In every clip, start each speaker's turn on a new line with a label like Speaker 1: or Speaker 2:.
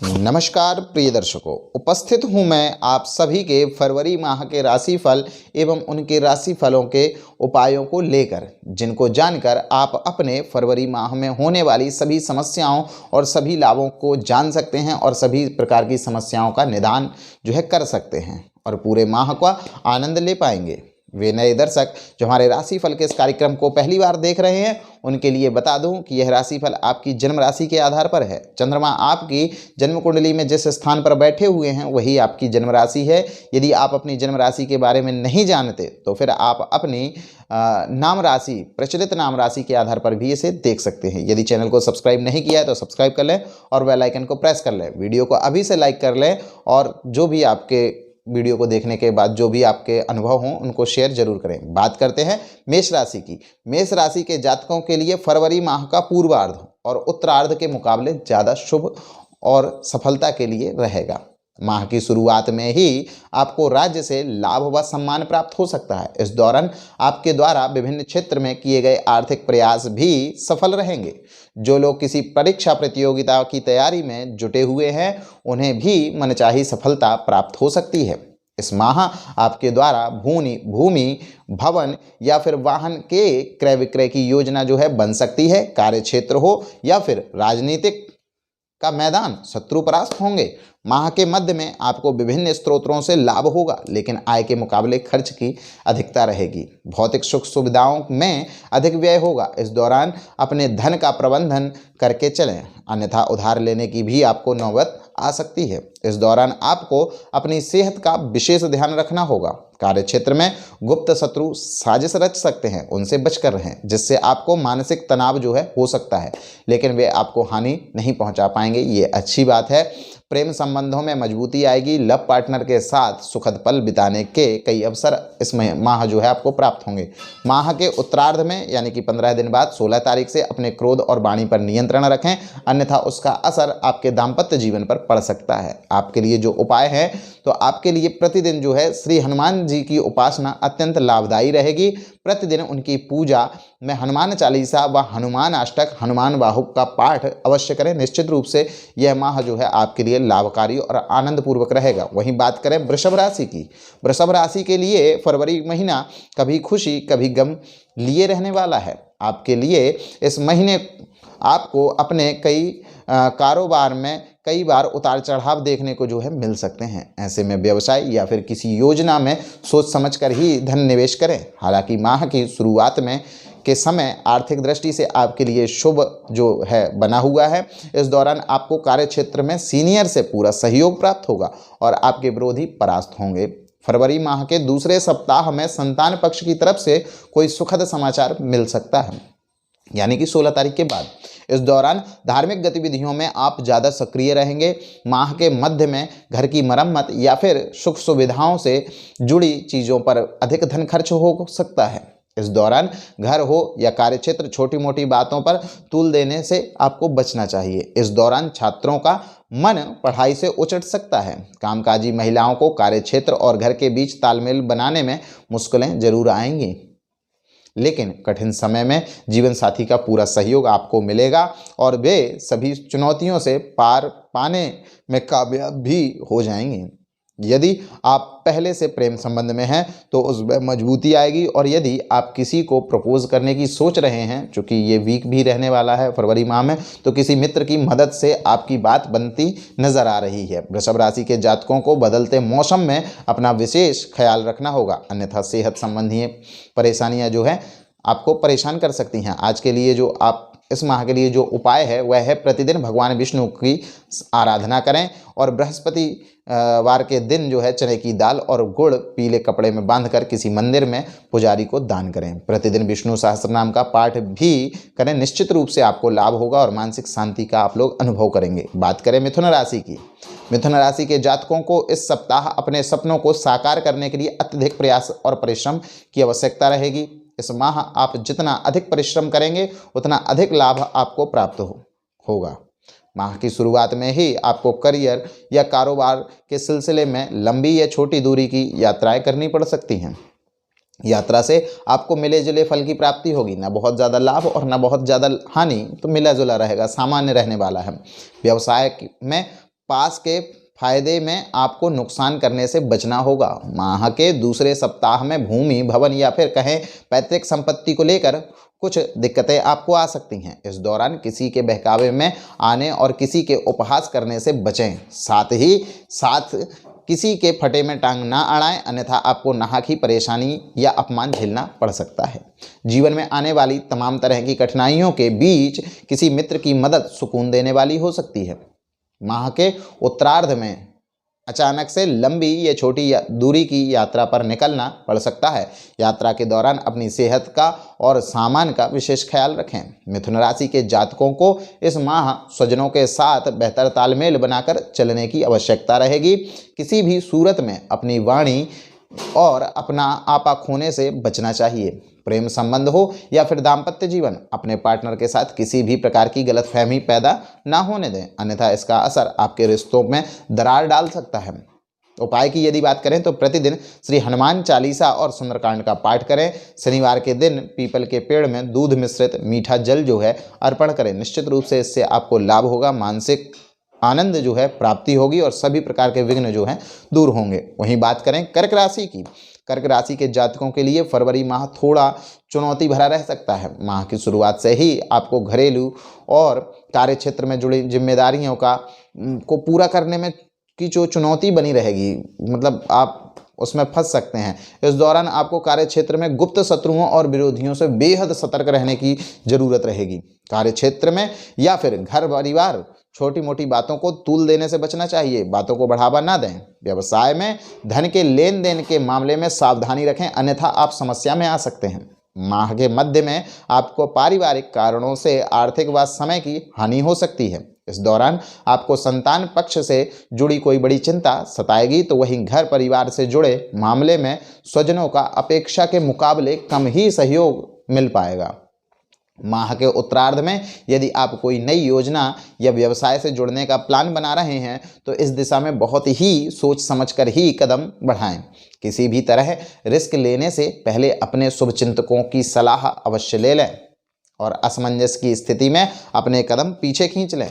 Speaker 1: नमस्कार प्रिय दर्शकों, उपस्थित हूँ मैं आप सभी के फरवरी माह के राशिफल एवं उनके राशिफलों के उपायों को लेकर, जिनको जानकर आप अपने फरवरी माह में होने वाली सभी समस्याओं और सभी लाभों को जान सकते हैं और सभी प्रकार की समस्याओं का निदान कर सकते हैं और पूरे माह का आनंद ले पाएंगे। वे नए दर्शक जो हमारे राशिफल के इस कार्यक्रम को पहली बार देख रहे हैं, उनके लिए बता दूं कि यह राशिफल आपकी जन्म राशि के आधार पर है। चंद्रमा आपकी जन्म कुंडली में जिस स्थान पर बैठे हुए हैं वही आपकी जन्म राशि है। यदि आप अपनी जन्म राशि के बारे में नहीं जानते तो फिर आप अपनी नाम राशि, प्रचलित नाम राशि के आधार पर भी इसे देख सकते हैं। यदि चैनल को सब्सक्राइब नहीं किया है तो सब्सक्राइब कर लें और बेल आइकन को प्रेस कर लें। वीडियो को अभी से लाइक कर लें और जो भी आपके वीडियो को देखने के बाद जो भी आपके अनुभव हों उनको शेयर जरूर करें। बात करते हैं मेष राशि की। मेष राशि के जातकों के लिए फरवरी माह का पूर्वार्ध और उत्तरार्ध के मुकाबले ज़्यादा शुभ और सफलता के लिए रहेगा। माह की शुरुआत में ही आपको राज्य से लाभ व सम्मान प्राप्त हो सकता है। इस दौरान आपके द्वारा विभिन्न क्षेत्र में किए गए आर्थिक प्रयास भी सफल रहेंगे। जो लोग किसी परीक्षा प्रतियोगिता की तैयारी में जुटे हुए हैं उन्हें भी मनचाही सफलता प्राप्त हो सकती है। इस माह आपके द्वारा भूमि, भवन या फिर वाहन के क्रय विक्रय की योजना बन सकती है। कार्य क्षेत्र हो या फिर राजनीतिक का मैदान, शत्रु परास्त होंगे। माह के मध्य में आपको विभिन्न स्रोतों से लाभ होगा, लेकिन आय के मुकाबले खर्च की अधिकता रहेगी। भौतिक सुख सुविधाओं में अधिक व्यय होगा। इस दौरान अपने धन का प्रबंधन करके चलें, अन्यथा उधार लेने की भी आपको नौबत आ सकती है। इस दौरान आपको अपनी सेहत का विशेष ध्यान रखना होगा। कार्य क्षेत्र में गुप्त शत्रु साजिश रच सकते हैं, उनसे बचकर रहें, जिससे आपको मानसिक तनाव हो सकता है, लेकिन वे आपको हानि नहीं पहुंचा पाएंगे। ये अच्छी बात है। प्रेम संबंधों में मजबूती आएगी। लव पार्टनर के साथ सुखद पल बिताने के कई अवसर इस माह आपको प्राप्त होंगे। माह के उत्तरार्ध में यानी कि 15 दिन बाद 16 तारीख से अपने क्रोध और वाणी पर नियंत्रण रखें, अन्यथा उसका असर आपके दाम्पत्य जीवन पर पड़ सकता है। आपके लिए जो उपाय है तो आपके लिए प्रतिदिन श्री हनुमान जी की उपासना अत्यंत लाभदायी रहेगी। प्रतिदिन उनकी पूजा में हनुमान चालीसा व हनुमान अष्टक, हनुमान बाहुक का पाठ अवश्य करें। निश्चित रूप से यह माह आपके लिए लाभकारी और आनंदपूर्वक रहेगा। वहीं बात करें वृषभ राशि की। वृषभ राशि के लिए फरवरी महीना कभी खुशी कभी गम लिए रहने वाला है। आपके लिए इस महीने आपको अपने कई कारोबार में कई बार उतार चढ़ाव देखने को मिल सकते हैं। ऐसे में व्यवसाय या फिर किसी योजना में सोच समझकर ही धन निवेश करें। हालांकि माह की शुरुआत में के समय आर्थिक दृष्टि से आपके लिए शुभ बना हुआ है। इस दौरान आपको कार्य क्षेत्र में सीनियर से पूरा सहयोग प्राप्त होगा और आपके विरोधी परास्त होंगे। फरवरी माह के दूसरे सप्ताह में संतान पक्ष की तरफ से कोई सुखद समाचार मिल सकता है, यानी कि 16 तारीख के बाद। इस दौरान धार्मिक गतिविधियों में आप ज़्यादा सक्रिय रहेंगे। माह के मध्य में घर की मरम्मत या फिर सुख सुविधाओं से जुड़ी चीज़ों पर अधिक धन खर्च हो सकता है। इस दौरान घर हो या कार्यक्षेत्र छोटी मोटी बातों पर तूल देने से आपको बचना चाहिए। इस दौरान छात्रों का मन पढ़ाई से उचट सकता है। कामकाजी महिलाओं को कार्यक्षेत्र और घर के बीच तालमेल बनाने में मुश्किलें जरूर आएंगी, लेकिन कठिन समय में जीवन साथी का पूरा सहयोग आपको मिलेगा और वे सभी चुनौतियों से पार पाने में कामयाब भी हो जाएंगे। यदि आप पहले से प्रेम संबंध में हैं तो उसमें मजबूती आएगी, और यदि आप किसी को प्रपोज करने की सोच रहे हैं, चूँकि ये वीक भी रहने वाला है फरवरी माह में, तो किसी मित्र की मदद से आपकी बात बनती नजर आ रही है। वृषभ राशि के जातकों को बदलते मौसम में अपना विशेष ख्याल रखना होगा, अन्यथा सेहत संबंधी परेशानियां आपको परेशान कर सकती हैं। आज के लिए आप इस माह के लिए जो उपाय है वह है प्रतिदिन भगवान विष्णु की आराधना करें और बृहस्पति वार के दिन चने की दाल और गुड़ पीले कपड़े में बांधकर किसी मंदिर में पुजारी को दान करें। प्रतिदिन विष्णु सहस्त्रनाम का पाठ भी करें। निश्चित रूप से आपको लाभ होगा और मानसिक शांति का आप लोग अनुभव करेंगे। बात करें मिथुन राशि की। मिथुन राशि के जातकों को इस सप्ताह अपने सपनों को साकार करने के लिए अत्यधिक प्रयास और परिश्रम की आवश्यकता रहेगी। इस माह आप जितना अधिक परिश्रम करेंगे उतना अधिक लाभ आपको प्राप्त होगा। माह की शुरुआत में ही आपको करियर या कारोबार के सिलसिले में लंबी या छोटी दूरी की यात्राएं करनी पड़ सकती हैं। यात्रा से आपको मिले जुले फल की प्राप्ति होगी, ना बहुत ज़्यादा लाभ और ना बहुत ज़्यादा हानि, तो मिला जुला रहेगा, सामान्य रहने वाला है। व्यवसाय में पास के फायदे में आपको नुकसान करने से बचना होगा। माह के दूसरे सप्ताह में भूमि, भवन या फिर कहें पैतृक संपत्ति को लेकर कुछ दिक्कतें आपको आ सकती हैं। इस दौरान किसी के बहकावे में आने और किसी के उपहास करने से बचें। साथ ही साथ किसी के फटे में टांग ना अड़ाएं, अन्यथा आपको नाहक ही परेशानी या अपमान झेलना पड़ सकता है। जीवन में आने वाली तमाम तरह की कठिनाइयों के बीच किसी मित्र की मदद सुकून देने वाली हो सकती है। माह के उत्तरार्ध में अचानक से लंबी या छोटी दूरी की यात्रा पर निकलना पड़ सकता है। यात्रा के दौरान अपनी सेहत का और सामान का विशेष ख्याल रखें। मिथुन राशि के जातकों को इस माह स्वजनों के साथ बेहतर तालमेल बनाकर चलने की आवश्यकता रहेगी। किसी भी सूरत में अपनी वाणी और अपना आपा खोने से बचना चाहिए। प्रेम संबंध हो या फिर दाम्पत्य जीवन, अपने पार्टनर के साथ किसी भी प्रकार की गलतफहमी पैदा ना होने दें, अन्यथा इसका असर आपके रिश्तों में दरार डाल सकता है। उपाय की यदि बात करें तो प्रतिदिन श्री हनुमान चालीसा और सुंदरकांड का पाठ करें। शनिवार के दिन पीपल के पेड़ में दूध मिश्रित मीठा जल जो है अर्पण करें। निश्चित रूप से इससे आपको लाभ होगा, मानसिक आनंद जो है प्राप्ति होगी और सभी प्रकार के विघ्न जो हैं दूर होंगे। वहीं बात करें कर्क राशि की, कर्क राशि के जातकों के लिए फरवरी माह थोड़ा चुनौती भरा रह सकता है। माह की शुरुआत से ही आपको घरेलू और कार्य क्षेत्र में जुड़ी जिम्मेदारियों को पूरा करने में की जो चुनौती बनी रहेगी, मतलब आप उसमें फंस सकते हैं। इस दौरान आपको कार्य क्षेत्र में गुप्त शत्रुओं और विरोधियों से बेहद सतर्क रहने की जरूरत रहेगी। कार्य क्षेत्र में या फिर घर परिवार छोटी मोटी बातों को तूल देने से बचना चाहिए, बातों को बढ़ावा ना दें। व्यवसाय में धन के लेन देन के मामले में सावधानी रखें, अन्यथा आप समस्या में आ सकते हैं। माह के मध्य में आपको पारिवारिक कारणों से आर्थिक व समय की हानि हो सकती है। इस दौरान आपको संतान पक्ष से जुड़ी कोई बड़ी चिंता सताएगी, तो वहीं घर परिवार से जुड़े मामले में स्वजनों का अपेक्षा के मुकाबले कम ही सहयोग मिल पाएगा। माह के उत्तरार्ध में यदि आप कोई नई योजना या व्यवसाय से जुड़ने का प्लान बना रहे हैं तो इस दिशा में बहुत ही सोच समझकर ही कदम बढ़ाएं। किसी भी तरह रिस्क लेने से पहले अपने शुभचिंतकों की सलाह अवश्य ले लें और असमंजस की स्थिति में अपने कदम पीछे खींच लें,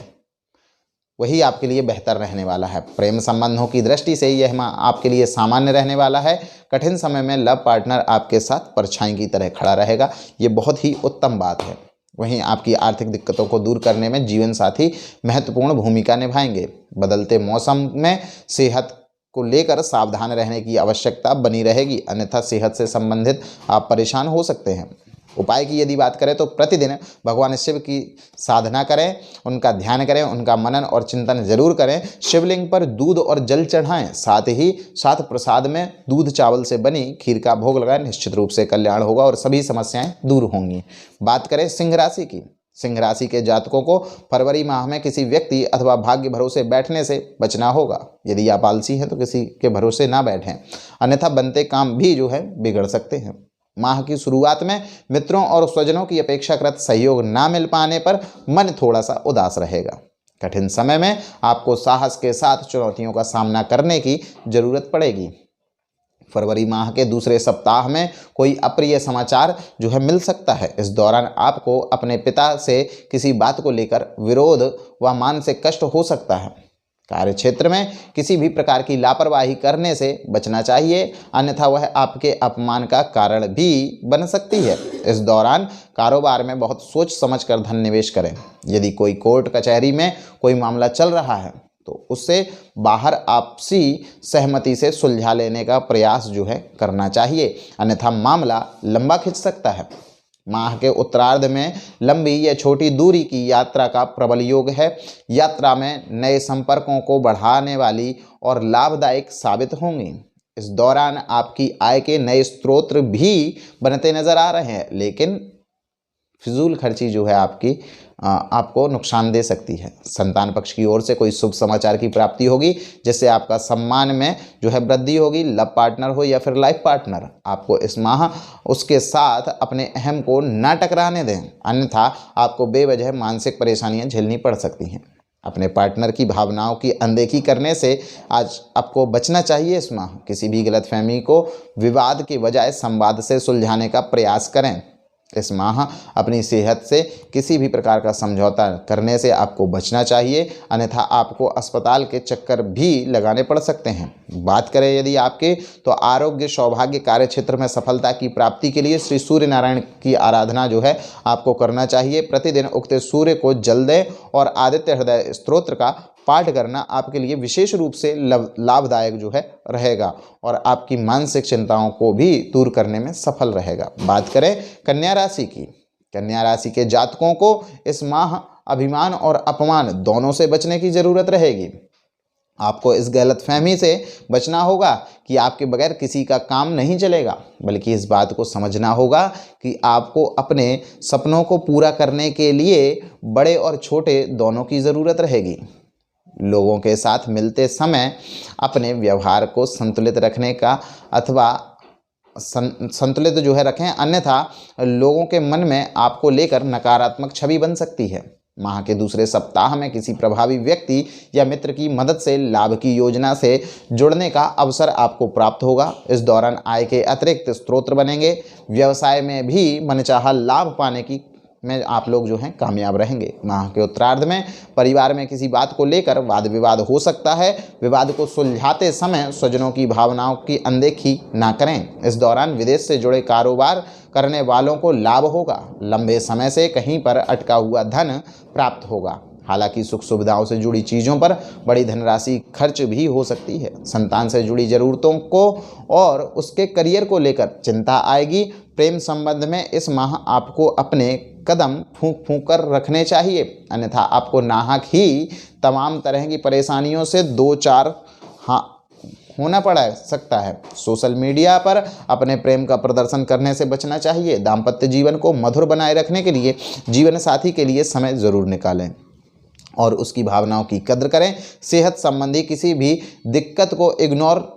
Speaker 1: वही आपके लिए बेहतर रहने वाला है। प्रेम संबंधों की दृष्टि से यह माह आपके लिए सामान्य रहने वाला है। कठिन समय में लव पार्टनर आपके साथ परछाई की तरह खड़ा रहेगा, ये बहुत ही उत्तम बात है। वहीं आपकी आर्थिक दिक्कतों को दूर करने में जीवन साथी महत्वपूर्ण भूमिका निभाएंगे। बदलते मौसम में सेहत को लेकर सावधान रहने की आवश्यकता बनी रहेगी, अन्यथा सेहत से संबंधित आप परेशान हो सकते हैं। उपाय की यदि बात करें तो प्रतिदिन भगवान शिव की साधना करें, उनका ध्यान करें, उनका मनन और चिंतन जरूर करें। शिवलिंग पर दूध और जल चढ़ाएं, साथ ही साथ प्रसाद में दूध चावल से बनी खीर का भोग लगाएं। निश्चित रूप से कल्याण होगा और सभी समस्याएं दूर होंगी। बात करें सिंह राशि की, सिंह राशि के जातकों को फरवरी माह में किसी व्यक्ति अथवा भाग्य भरोसे बैठने से बचना होगा। यदि आप आलसी हैं तो किसी के भरोसे ना बैठें, अन्यथा बनते काम भी जो है बिगड़ सकते हैं। माह की शुरुआत में मित्रों और स्वजनों की अपेक्षाकृत सहयोग ना मिल पाने पर मन थोड़ा सा उदास रहेगा। कठिन समय में आपको साहस के साथ चुनौतियों का सामना करने की जरूरत पड़ेगी। फरवरी माह के दूसरे सप्ताह में कोई अप्रिय समाचार जो है मिल सकता है। इस दौरान आपको अपने पिता से किसी बात को लेकर विरोध व मानसिक कष्ट हो सकता है। कार्य क्षेत्र में किसी भी प्रकार की लापरवाही करने से बचना चाहिए, अन्यथा वह आपके अपमान का कारण भी बन सकती है। इस दौरान कारोबार में बहुत सोच समझकर धन निवेश करें। यदि कोई कोर्ट कचहरी में कोई मामला चल रहा है तो उससे बाहर आपसी सहमति से सुलझा लेने का प्रयास जो है करना चाहिए, अन्यथा मामला लंबा खिंच सकता है। माह के उत्तरार्ध में लंबी या छोटी दूरी की यात्रा का प्रबल योग है। यात्रा में नए संपर्कों को बढ़ाने वाली और लाभदायक साबित होंगी। इस दौरान आपकी आय के नए स्रोत भी बनते नजर आ रहे हैं, लेकिन फिजूल खर्ची जो है आपको नुकसान दे सकती है। संतान पक्ष की ओर से कोई शुभ समाचार की प्राप्ति होगी, जिससे आपका सम्मान में जो है वृद्धि होगी। लव पार्टनर हो या फिर लाइफ पार्टनर, आपको इस माह उसके साथ अपने अहम को ना टकराने दें, अन्यथा आपको बेवजह मानसिक परेशानियां झेलनी पड़ सकती हैं। अपने पार्टनर की भावनाओं की अनदेखी करने से आज आपको बचना चाहिए। इस माह किसी भी गलतफहमी को विवाद के बजाय संवाद से सुलझाने का प्रयास करें। इस माह अपनी सेहत से किसी भी प्रकार का समझौता करने से आपको बचना चाहिए, अन्यथा आपको अस्पताल के चक्कर भी लगाने पड़ सकते हैं। बात करें यदि आपके, तो आरोग्य, सौभाग्य, कार्य क्षेत्र में सफलता की प्राप्ति के लिए श्री सूर्य नारायण की आराधना जो है आपको करना चाहिए। प्रतिदिन उगते सूर्य को जल दें और आदित्य हृदय स्तोत्र का पाठ करना आपके लिए विशेष रूप से लाभदायक जो है रहेगा और आपकी मानसिक चिंताओं को भी दूर करने में सफल रहेगा। बात करें कन्या राशि की, कन्या राशि के जातकों को इस माह अभिमान और अपमान दोनों से बचने की जरूरत रहेगी। आपको इस गलतफहमी से बचना होगा कि आपके बगैर किसी का काम नहीं चलेगा, बल्कि इस बात को समझना होगा कि आपको अपने सपनों को पूरा करने के लिए बड़े और छोटे दोनों की ज़रूरत रहेगी। लोगों के साथ मिलते समय अपने व्यवहार को संतुलित रखने का अथवा संतुलित जो है रखें, अन्यथा लोगों के मन में आपको लेकर नकारात्मक छवि बन सकती है। माह के दूसरे सप्ताह में किसी प्रभावी व्यक्ति या मित्र की मदद से लाभ की योजना से जुड़ने का अवसर आपको प्राप्त होगा। इस दौरान आय के अतिरिक्त स्रोत बनेंगे। व्यवसाय में भी मनचाहा लाभ पाने की में आप लोग जो हैं कामयाब रहेंगे। माह के उत्तरार्ध में परिवार में किसी बात को लेकर वाद विवाद हो सकता है। विवाद को सुलझाते समय स्वजनों की भावनाओं की अनदेखी ना करें। इस दौरान विदेश से जुड़े कारोबार करने वालों को लाभ होगा। लंबे समय से कहीं पर अटका हुआ धन प्राप्त होगा। हालांकि सुख सुविधाओं से जुड़ी चीज़ों पर बड़ी धनराशि खर्च भी हो सकती है। संतान से जुड़ी ज़रूरतों को और उसके करियर को लेकर चिंता आएगी। प्रेम संबंध में इस माह आपको अपने कदम फूंक फूंक कर रखने चाहिए, अन्यथा आपको नाहक ही तमाम तरह की परेशानियों से दो चार होना पड़ सकता है। सोशल मीडिया पर अपने प्रेम का प्रदर्शन करने से बचना चाहिए। दाम्पत्य जीवन को मधुर बनाए रखने के लिए जीवन साथी के लिए समय ज़रूर निकालें और उसकी भावनाओं की कद्र करें। सेहत संबंधी किसी भी दिक्कत को इग्नोर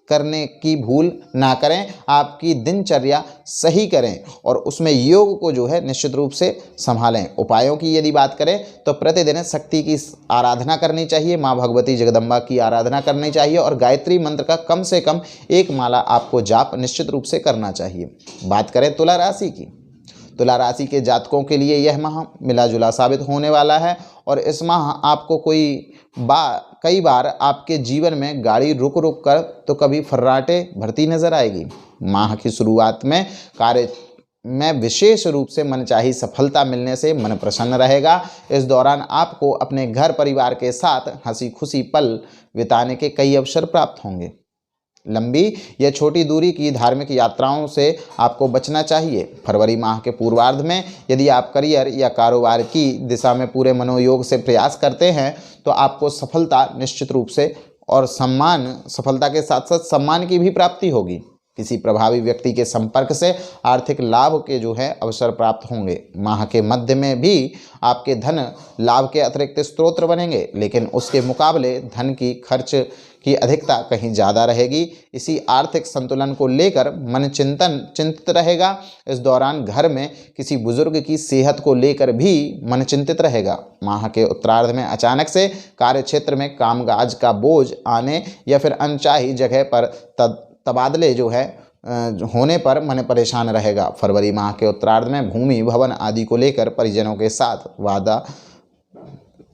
Speaker 1: करने की भूल ना करें। आपकी दिनचर्या सही करें और उसमें योग को जो है निश्चित रूप से संभालें। उपायों की यदि बात करें तो प्रतिदिन शक्ति की आराधना करनी चाहिए। माँ भगवती जगदम्बा की आराधना करनी चाहिए और गायत्री मंत्र का कम से कम एक माला आपको जाप निश्चित रूप से करना चाहिए। बात करें तुला राशि की, तुला राशि के जातकों के लिए यह माह मिला जुला साबित होने वाला है और इस माह आपको कई बार आपके जीवन में गाड़ी रुक रुक कर तो कभी फर्राटे भरती नजर आएगी। माह की शुरुआत में कार्य में विशेष रूप से मनचाही सफलता मिलने से मन प्रसन्न रहेगा। इस दौरान आपको अपने घर परिवार के साथ हंसी खुशी पल बिताने के कई अवसर प्राप्त होंगे। लंबी या छोटी दूरी की धार्मिक यात्राओं से आपको बचना चाहिए। फरवरी माह के पूर्वार्ध में यदि आप करियर या कारोबार की दिशा में पूरे मनोयोग से प्रयास करते हैं तो आपको सफलता निश्चित रूप से और सफलता के साथ साथ सम्मान की भी प्राप्ति होगी। किसी प्रभावी व्यक्ति के संपर्क से आर्थिक लाभ के जो है अवसर प्राप्त होंगे। माह के मध्य में भी आपके धन लाभ के अतिरिक्त स्रोत बनेंगे, लेकिन उसके मुकाबले धन की खर्च की अधिकता कहीं ज़्यादा रहेगी। इसी आर्थिक संतुलन को लेकर मन चिंतित रहेगा। इस दौरान घर में किसी बुजुर्ग की सेहत को लेकर भी मन चिंतित रहेगा। माह के उत्तरार्ध में अचानक से कार्य क्षेत्र में कामकाज का बोझ आने या फिर अनचाही जगह पर तबादले जो है होने पर मन परेशान रहेगा। फरवरी माह के उत्तरार्ध में भूमि भवन आदि को लेकर परिजनों के साथ वादा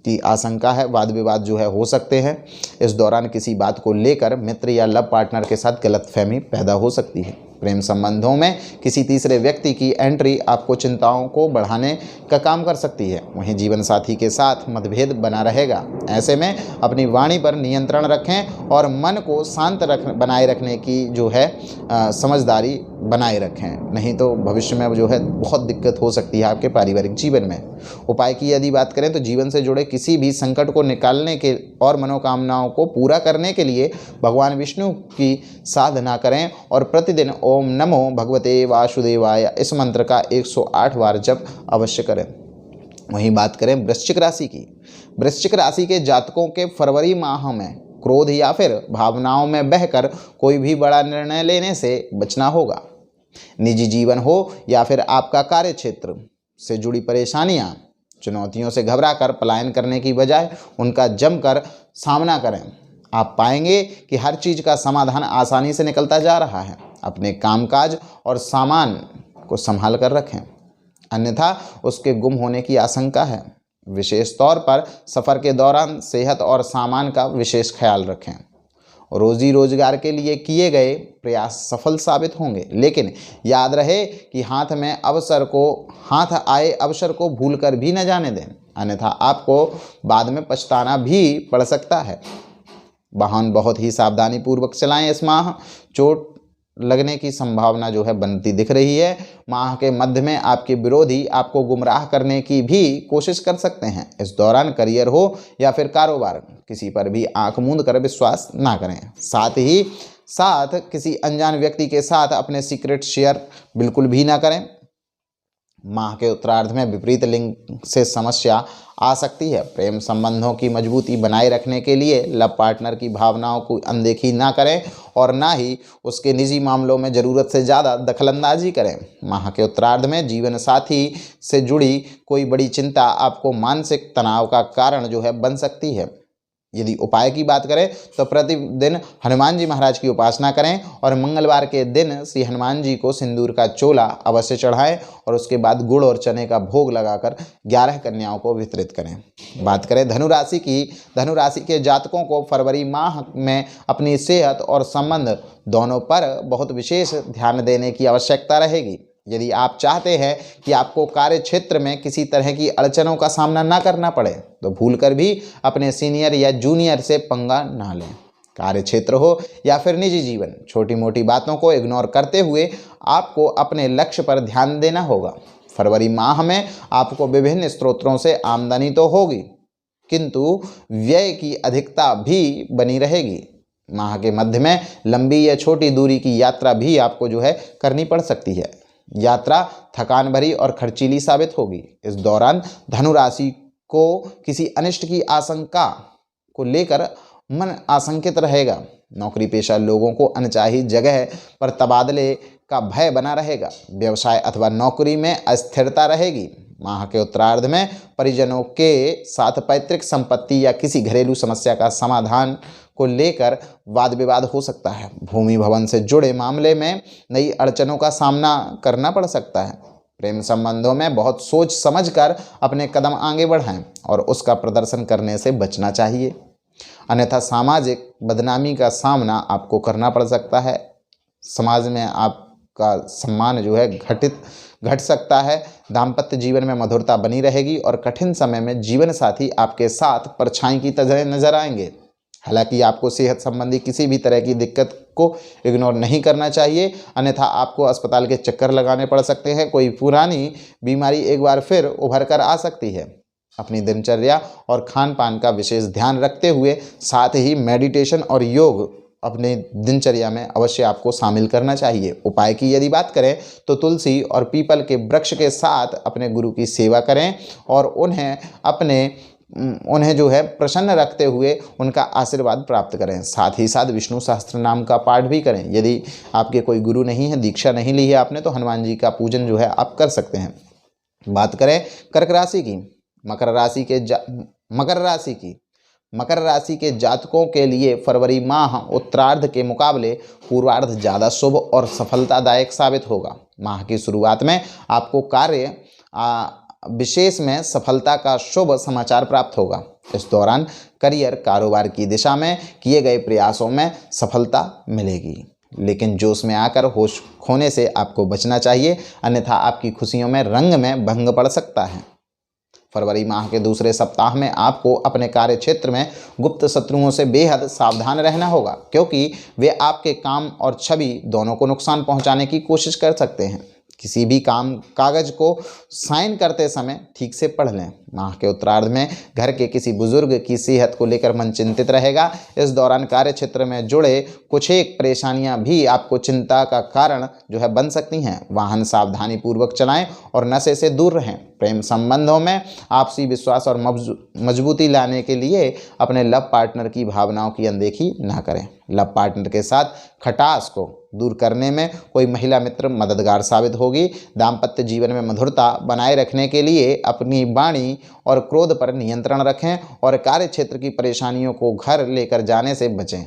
Speaker 1: की आशंका है। वाद विवाद जो है हो सकते हैं। इस दौरान किसी बात को लेकर मित्र या लव पार्टनर के साथ गलतफहमी पैदा हो सकती है। प्रेम संबंधों में किसी तीसरे व्यक्ति की एंट्री आपको चिंताओं को बढ़ाने का काम कर सकती है। वहीं जीवन साथी के साथ मतभेद बना रहेगा। ऐसे में अपनी वाणी पर नियंत्रण रखें और मन को शांत बनाए रखने की जो है समझदारी बनाए रखें, नहीं तो भविष्य में जो है बहुत दिक्कत हो सकती है आपके पारिवारिक जीवन में। उपाय की यदि बात करें तो जीवन से जुड़े किसी भी संकट को निकालने के और मनोकामनाओं को पूरा करने के लिए भगवान विष्णु की साधना करें और प्रतिदिन ओम नमो भगवते वासुदेवाय इस मंत्र का 108 बार जप अवश्य करें। वहीं बात करें वृश्चिक राशि की, वृश्चिक राशि के जातकों के फरवरी माह में क्रोध या फिर भावनाओं में बहकर कोई भी बड़ा निर्णय लेने से बचना होगा। निजी जीवन हो या फिर आपका कार्य क्षेत्र से जुड़ी परेशानियां, चुनौतियों से घबराकर पलायन करने की बजाय उनका जमकर सामना करें। आप पाएंगे कि हर चीज़ का समाधान आसानी से निकलता जा रहा है। अपने कामकाज और सामान को संभाल कर रखें। अन्यथा उसके गुम होने की आशंका है। विशेष तौर पर सफ़र के दौरान सेहत और सामान का विशेष ख्याल रखें। रोजी रोजगार के लिए किए गए प्रयास सफल साबित होंगे, लेकिन याद रहे कि हाथ आए अवसर को भूलकर भी न जाने दें, अन्यथा आपको बाद में पछताना भी पड़ सकता है। वाहन बहुत ही सावधानी पूर्वक चलाएं। इस माह चोट लगने की संभावना जो है बनती दिख रही है। माह के मध्य में आपके विरोधी आपको गुमराह करने की भी कोशिश कर सकते हैं। इस दौरान करियर हो या फिर कारोबार, किसी पर भी आंख मूंद कर विश्वास ना करें। साथ ही साथ किसी अनजान व्यक्ति के साथ अपने सीक्रेट शेयर बिल्कुल भी ना करें। माह के उत्तरार्ध में विपरीत लिंग से समस्या आ सकती है। प्रेम संबंधों की मजबूती बनाए रखने के लिए लव पार्टनर की भावनाओं को अनदेखी ना करें और ना ही उसके निजी मामलों में ज़रूरत से ज़्यादा दखलंदाजी करें। माह के उत्तरार्ध में जीवन साथी से जुड़ी कोई बड़ी चिंता आपको मानसिक तनाव का कारण जो है बन सकती है। यदि उपाय की बात करें तो प्रतिदिन हनुमान जी महाराज की उपासना करें और मंगलवार के दिन श्री हनुमान जी को सिंदूर का चोला अवश्य चढ़ाएं और उसके बाद गुड़ और चने का भोग लगाकर 11 कन्याओं को वितरित करें। बात करें धनुराशि की। धनुराशि के जातकों को फरवरी माह में अपनी सेहत और संबंध दोनों पर बहुत विशेष ध्यान देने की आवश्यकता रहेगी। यदि आप चाहते हैं कि आपको कार्य क्षेत्र में किसी तरह की अड़चनों का सामना ना करना पड़े तो भूलकर भी अपने सीनियर या जूनियर से पंगा ना लें। कार्य क्षेत्र हो या फिर निजी जीवन, छोटी मोटी बातों को इग्नोर करते हुए आपको अपने लक्ष्य पर ध्यान देना होगा। फरवरी माह में आपको विभिन्न स्रोतों से आमदनी तो होगी, किंतु व्यय की अधिकता भी बनी रहेगी। माह के मध्य में लंबी या छोटी दूरी की यात्रा भी आपको जो है करनी पड़ सकती है। यात्रा थकान भरी और खर्चीली साबित होगी। इस दौरान धनु राशि को किसी अनिष्ट की आशंका को लेकर मन आशंकित रहेगा। नौकरी पेशा लोगों को अनचाही जगह पर तबादले का भय बना रहेगा। व्यवसाय अथवा नौकरी में अस्थिरता रहेगी। माह के उत्तरार्ध में परिजनों के साथ पैतृक संपत्ति या किसी घरेलू समस्या का समाधान को लेकर वाद विवाद हो सकता है। भूमि भवन से जुड़े मामले में नई अड़चनों का सामना करना पड़ सकता है। प्रेम संबंधों में बहुत सोच समझकर अपने कदम आगे बढ़ाएं और उसका प्रदर्शन करने से बचना चाहिए, अन्यथा सामाजिक बदनामी का सामना आपको करना पड़ सकता है। समाज में आपका सम्मान जो है घट सकता है। दाम्पत्य जीवन में मधुरता बनी रहेगी और कठिन समय में जीवन साथी आपके साथ परछाई की तरह नजर आएंगे। हालांकि आपको सेहत संबंधी किसी भी तरह की दिक्कत को इग्नोर नहीं करना चाहिए, अन्यथा आपको अस्पताल के चक्कर लगाने पड़ सकते हैं। कोई पुरानी बीमारी एक बार फिर उभर कर आ सकती है। अपनी दिनचर्या और खान पान का विशेष ध्यान रखते हुए साथ ही मेडिटेशन और योग अपने दिनचर्या में अवश्य आपको शामिल करना चाहिए। उपाय की यदि बात करें तो तुलसी और पीपल के वृक्ष के साथ अपने गुरु की सेवा करें और उन्हें जो है प्रसन्न रखते हुए उनका आशीर्वाद प्राप्त करें। साथ ही साथ विष्णु सहस्त्र नाम का पाठ भी करें। यदि आपके कोई गुरु नहीं है, दीक्षा नहीं ली है आपने, तो हनुमान जी का पूजन जो है आप कर सकते हैं। बात करें कर्क राशि की। मकर राशि के जातकों के लिए फरवरी माह उत्तरार्ध के मुकाबले पूर्वार्ध ज़्यादा शुभ और सफलतादायक साबित होगा। माह की शुरुआत में आपको कार्य विशेष में सफलता का शुभ समाचार प्राप्त होगा। इस दौरान करियर कारोबार की दिशा में किए गए प्रयासों में सफलता मिलेगी, लेकिन जोश में आकर होश खोने से आपको बचना चाहिए, अन्यथा आपकी खुशियों में रंग में भंग पड़ सकता है। फरवरी माह के दूसरे सप्ताह में आपको अपने कार्य क्षेत्र में गुप्त शत्रुओं से बेहद सावधान रहना होगा, क्योंकि वे आपके काम और छवि दोनों को नुकसान पहुंचाने की कोशिश कर सकते हैं। किसी भी कागज को साइन करते समय ठीक से पढ़ लें। माह के उत्तरार्ध में घर के किसी बुजुर्ग की सेहत को लेकर मन चिंतित रहेगा। इस दौरान कार्य क्षेत्र में जुड़े कुछ एक परेशानियां भी आपको चिंता का कारण जो है बन सकती हैं। वाहन सावधानी पूर्वक चलाएं और नशे से दूर रहें। प्रेम संबंधों में आपसी विश्वास और मजबूती लाने के लिए अपने लव पार्टनर की भावनाओं की अनदेखी ना करें। लव पार्टनर के साथ खटास को दूर करने में कोई महिला मित्र मददगार साबित होगी। दाम्पत्य जीवन में मधुरता बनाए रखने के लिए अपनी वाणी और क्रोध पर नियंत्रण रखें और कार्य क्षेत्र की परेशानियों को घर लेकर जाने से बचें।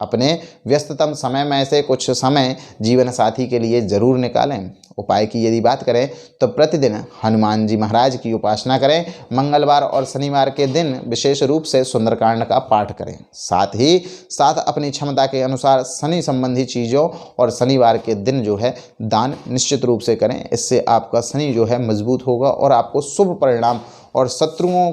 Speaker 1: अपने व्यस्ततम समय में से कुछ समय जीवन साथी के लिए जरूर निकालें। उपाय की यदि बात करें तो प्रतिदिन हनुमान जी महाराज की उपासना करें। मंगलवार और शनिवार के दिन विशेष रूप से सुंदरकांड का पाठ करें। साथ ही साथ अपनी क्षमता के अनुसार शनि संबंधी चीज़ों और शनिवार के दिन जो है दान निश्चित रूप से करें। इससे आपका शनि जो है मजबूत होगा और आपको शुभ परिणाम और शत्रुओं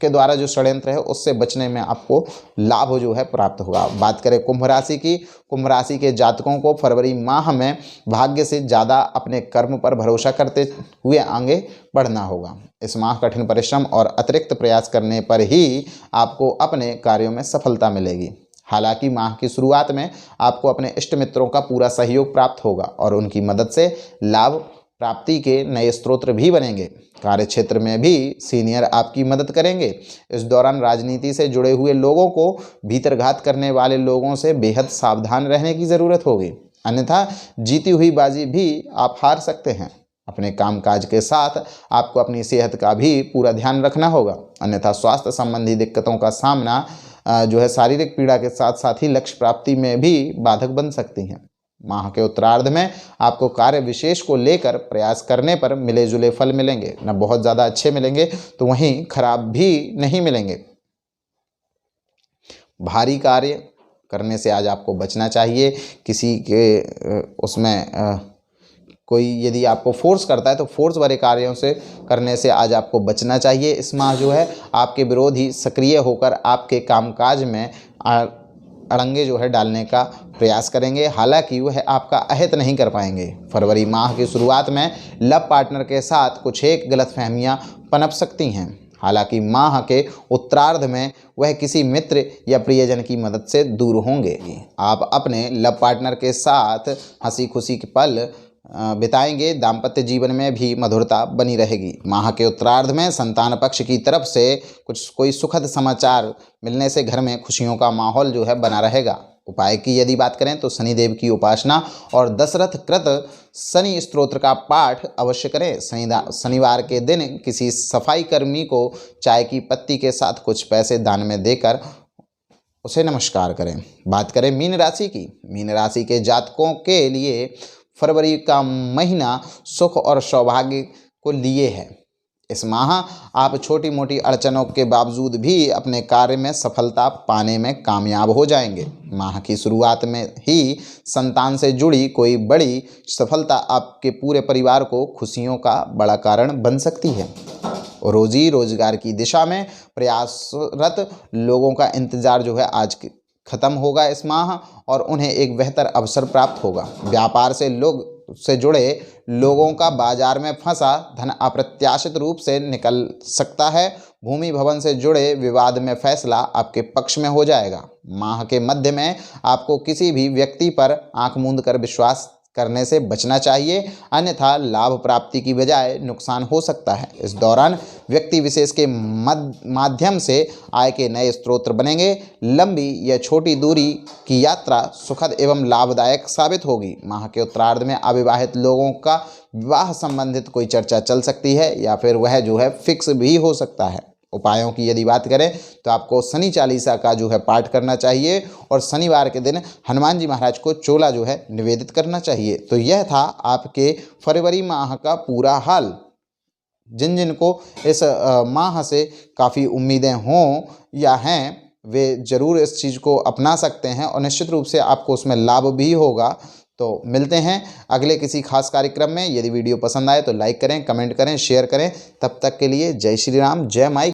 Speaker 1: के द्वारा जो षड्यंत्र है उससे बचने में आपको लाभ जो है प्राप्त होगा। बात करें कुंभ राशि की, कुंभ राशि के जातकों को फरवरी माह में भाग्य से ज़्यादा अपने कर्म पर भरोसा करते हुए आगे बढ़ना होगा। इस माह कठिन परिश्रम और अतिरिक्त प्रयास करने पर ही आपको अपने कार्यों में सफलता मिलेगी। हालांकि माह की शुरुआत में आपको अपने इष्ट मित्रों का पूरा सहयोग प्राप्त होगा और उनकी मदद से लाभ प्राप्ति के नए स्रोत भी बनेंगे। कार्य क्षेत्र में भी सीनियर आपकी मदद करेंगे। इस दौरान राजनीति से जुड़े हुए लोगों को भीतरघात करने वाले लोगों से बेहद सावधान रहने की ज़रूरत होगी, अन्यथा जीती हुई बाजी भी आप हार सकते हैं। अपने कामकाज के साथ आपको अपनी सेहत का भी पूरा ध्यान रखना होगा, अन्यथा स्वास्थ्य संबंधी दिक्कतों का सामना जो है शारीरिक पीड़ा के साथ साथ ही लक्ष्य प्राप्ति में भी बाधक बन सकती हैं। माह के उत्तरार्ध में आपको कार्य विशेष को लेकर प्रयास करने पर मिले जुले फल मिलेंगे, न बहुत ज़्यादा अच्छे मिलेंगे तो वहीं खराब भी नहीं मिलेंगे। भारी कार्य करने से आज आपको बचना चाहिए। किसी के उसमें कोई यदि आपको फोर्स करता है तो फोर्स वाले कार्यों से करने से आज आपको बचना चाहिए। इस माह जो है आपके विरोधी सक्रिय होकर आपके कामकाज में अड़ंगे जो है डालने का प्रयास करेंगे, हालांकि वह आपका अहित नहीं कर पाएंगे। फरवरी माह की शुरुआत में लव पार्टनर के साथ कुछ एक गलतफहमियां पनप सकती हैं, हालांकि माह के उत्तरार्ध में वह किसी मित्र या प्रियजन की मदद से दूर होंगे। आप अपने लव पार्टनर के साथ हंसी खुशी के पल बिताएंगे। दाम्पत्य जीवन में भी मधुरता बनी रहेगी। माह के उत्तरार्ध में संतान पक्ष की तरफ से कोई सुखद समाचार मिलने से घर में खुशियों का माहौल जो है बना रहेगा। उपाय की यदि बात करें तो शनिदेव की उपासना और दशरथ कृत शनि स्तोत्र का पाठ अवश्य करें। शनिवार के दिन किसी सफाई कर्मी को चाय की पत्ती के साथ कुछ पैसे दान में देकर उसे नमस्कार करें। बात करें मीन राशि की, मीन राशि के जातकों के लिए फरवरी का महीना सुख और सौभाग्य को लिए है। इस माह आप छोटी मोटी अड़चनों के बावजूद भी अपने कार्य में सफलता पाने में कामयाब हो जाएंगे। माह की शुरुआत में ही संतान से जुड़ी कोई बड़ी सफलता आपके पूरे परिवार को खुशियों का बड़ा कारण बन सकती है। रोजी रोजगार की दिशा में प्रयासरत लोगों का इंतजार जो है आज खत्म होगा इस माह और उन्हें एक बेहतर अवसर प्राप्त होगा। व्यापार से जुड़े लोगों का बाजार में फंसा धन अप्रत्याशित रूप से निकल सकता है। भूमि भवन से जुड़े विवाद में फैसला आपके पक्ष में हो जाएगा। माह के मध्य में आपको किसी भी व्यक्ति पर आंख मूंद कर विश्वास करने से बचना चाहिए, अन्यथा लाभ प्राप्ति की बजाय नुकसान हो सकता है। इस दौरान व्यक्ति विशेष के माध्यम से आय के नए स्रोत बनेंगे। लंबी या छोटी दूरी की यात्रा सुखद एवं लाभदायक साबित होगी। माह के उत्तरार्ध में अविवाहित लोगों का विवाह संबंधित कोई चर्चा चल सकती है या फिर वह जो है फिक्स भी हो सकता है। उपायों की यदि बात करें तो आपको शनि चालीसा का जो है पाठ करना चाहिए और शनिवार के दिन हनुमान जी महाराज को चोला जो है निवेदित करना चाहिए। तो यह था आपके फरवरी माह का पूरा हाल। जिन जिन को इस माह से काफ़ी उम्मीदें हों या हैं वे ज़रूर इस चीज़ को अपना सकते हैं और निश्चित रूप से आपको उसमें लाभ भी होगा। तो मिलते हैं अगले किसी खास कार्यक्रम में। यदि वीडियो पसंद आए तो लाइक करें, कमेंट करें, शेयर करें। तब तक के लिए जय श्री राम, जय माई।